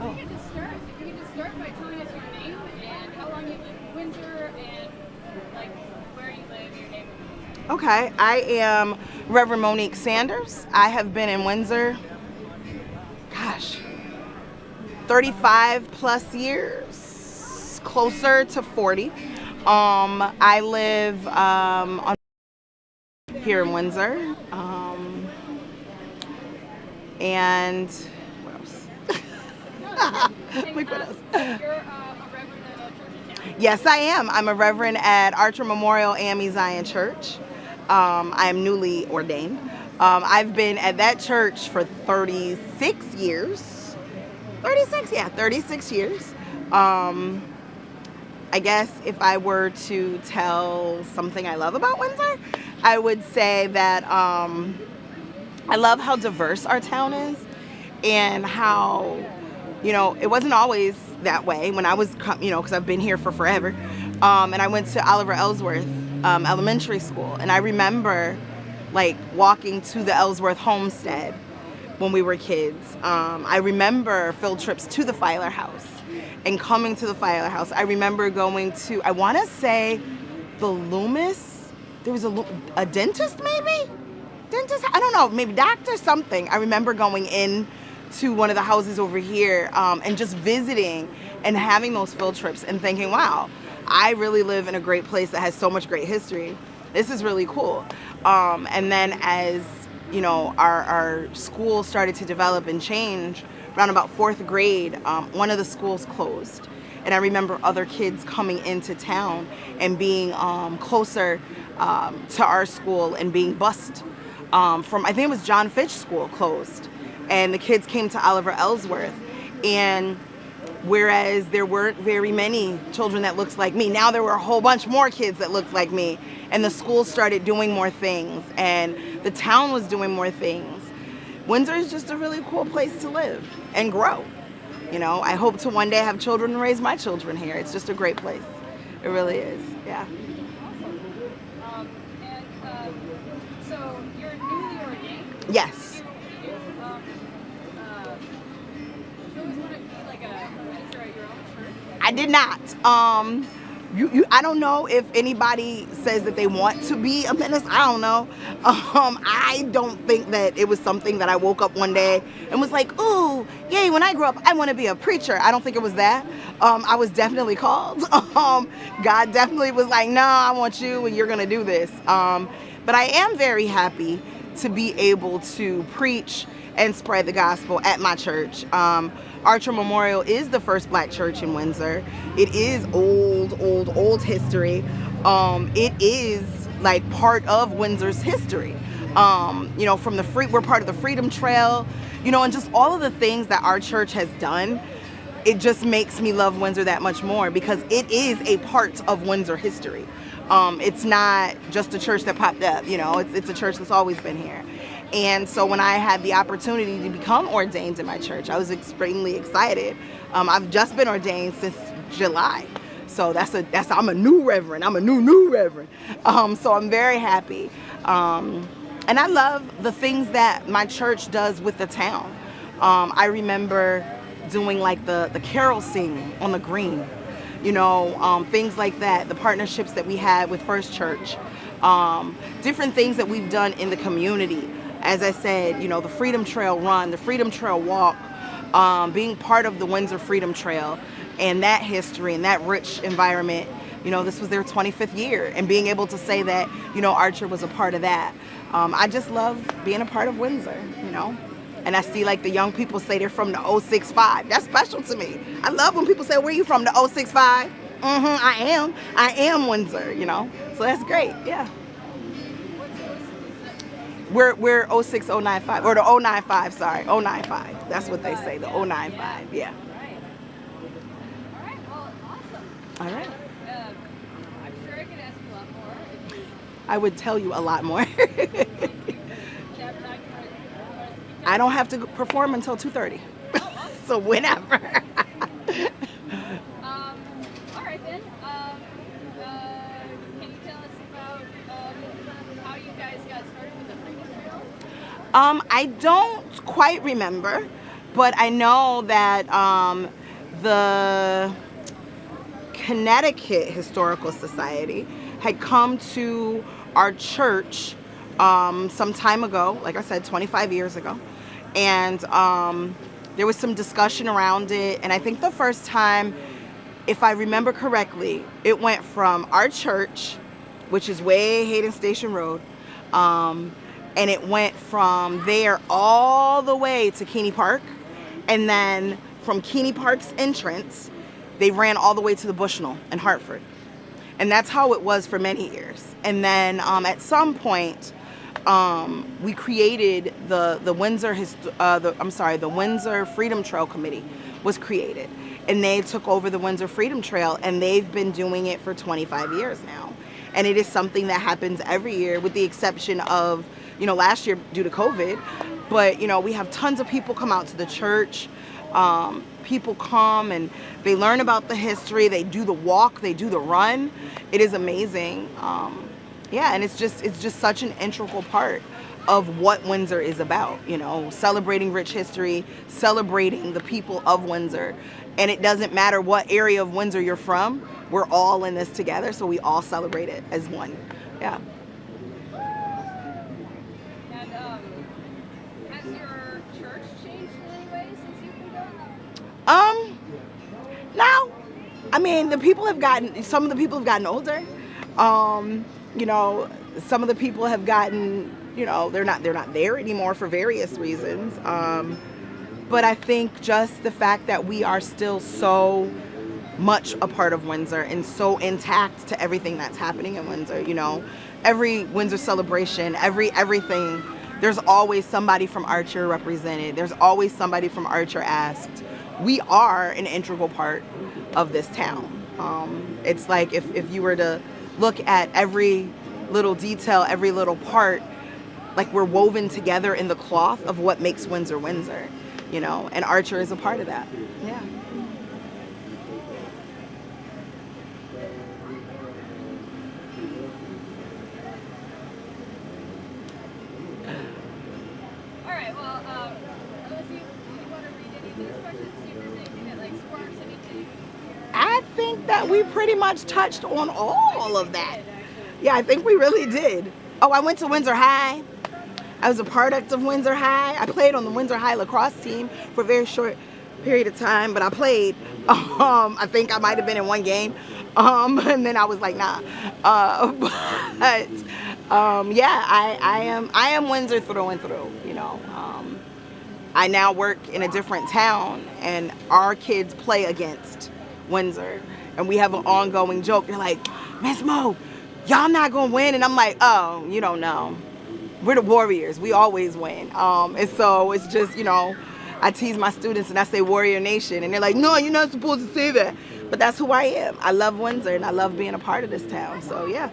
Oh. If you could just start by telling us your name and how long you live in Windsor and like where you live, your neighborhood. Okay, I am Reverend Monique Sanders. I have been in Windsor, gosh, 35 plus years, closer to 40. I live on here in Windsor. And what else? Like what else? So you're a reverend at a church in town. Yes, I am. I'm a reverend at Archer Memorial AME Zion Church. I am newly ordained. I've been at that church for 36 years. 36, yeah, 36 years. I guess if I were to tell something I love about Windsor, I would say that I love how diverse our town is and how, it wasn't always that way when I was, because I've been here for forever. And I went to Oliver Ellsworth Elementary School. And I remember like walking to the Ellsworth homestead when we were kids. I remember field trips to the Filer House and coming to the Filer House. I remember going to, I want to say, the Loomis. There was a dentist, maybe? Dentist? I don't know, maybe doctor something. I remember going in to one of the houses over here and just visiting and having those field trips and thinking, wow, I really live in a great place that has so much great history. This is really cool. And then as our school started to develop and change, around about fourth grade, one of the schools closed. And I remember other kids coming into town and being closer to our school and being bused from, I think it was John Fitch School closed. And the kids came to Oliver Ellsworth. And whereas there weren't very many children that looked like me, now there were a whole bunch more kids that looked like me. And the school started doing more things. And the town was doing more things. Windsor is just a really cool place to live and grow. I hope to one day have children and raise my children here. It's just a great place. It really is, yeah. Awesome. So you're newly ordained? Yes. Did you always want to be like a minister at your own church? I did not. I don't know if anybody says that they want to be a minister. I don't know. I don't think that it was something that I woke up one day and was like, ooh, yay, when I grow up, I want to be a preacher. I don't think it was that. I was definitely called. God definitely was like, no, I want you and you're going to do this. But I am very happy to be able to preach and spread the gospel at my church. Archer Memorial is the first black church in Windsor. It is old history. It is like part of Windsor's history. From we're part of the Freedom Trail, and just all of the things that our church has done. It just makes me love Windsor that much more because it is a part of Windsor history. It's not just a church that popped up, it's a church that's always been here. And so when I had the opportunity to become ordained in my church, I was extremely excited. I've just been ordained since July. So I'm a new reverend. I'm a new reverend. So I'm very happy. And I love the things that my church does with the town. I remember doing like the carol sing on the green, things like that, the partnerships that we had with First Church, different things that we've done in the community. As I said, the Freedom Trail Run, the Freedom Trail Walk, being part of the Windsor Freedom Trail and that history and that rich environment, this was their 25th year and being able to say that, Archer was a part of that. I just love being a part of Windsor, and I see like the young people say they're from the 065. That's special to me. I love when people say, where are you from, the 065? I am Windsor, so that's great, yeah. We're 06095 or the 095, sorry, 095. That's what they say, the 095, yeah. All right, well, awesome. All right. I'm sure I could ask you a lot more. I would tell you a lot more. Do you have time for I don't have to perform until 2:30. So whenever. All right then. Can you tell us about how you guys got started with the Freedom Trail? I don't quite remember, but I know that the Connecticut Historical Society had come to our church some time ago, like I said, 25 years ago. And there was some discussion around it. And I think the first time, if I remember correctly, it went from our church, which is way Hayden Station Road, and it went from there all the way to Keeney Park. And then from Keeney Park's entrance, they ran all the way to the Bushnell in Hartford. And that's how it was for many years. And then at some point, we created the Windsor Freedom Trail Committee was created. And they took over the Windsor Freedom Trail, and they've been doing it for 25 years now. And it is something that happens every year, with the exception of, last year due to COVID. But, we have tons of people come out to the church. People come and they learn about the history. They do the walk. They do the run. It is amazing. And it's just such an integral part of what Windsor is about. Celebrating rich history, celebrating the people of Windsor. And it doesn't matter what area of Windsor you're from. We're all in this together, so we all celebrate it as one. Yeah. And has your church changed in any way since you've been going? No. I mean, some of the people have gotten older. Some of the people have gotten, they're not there anymore for various reasons. But I think just the fact that we are still so much a part of Windsor and so intact to everything that's happening in Windsor, every Windsor celebration, everything, there's always somebody from Archer represented. There's always somebody from Archer asked. We are an integral part of this town. It's like if you were to look at every little detail, every little part, like we're woven together in the cloth of what makes Windsor Windsor, and Archer is a part of that. Yeah. All right. Well, unless you want to read any of these questions, see if there's anything that sparks anything. I think that we pretty much touched on all of that. Yeah, I think we really did. Oh, I went to Windsor High. I was a product of Windsor High. I played on the Windsor High lacrosse team for a very short period of time, but I played. I think I might have been in one game. And then I was like, nah. I am Windsor through and through, I now work in a different town, and our kids play against Windsor. And we have an ongoing joke. They're like, Miss Mo, y'all not gonna win. And I'm like, oh, you don't know. We're the Warriors. We always win. And so it's just, I tease my students and I say Warrior Nation. And they're like, no, you're not supposed to say that. But that's who I am. I love Windsor and I love being a part of this town. So, yeah.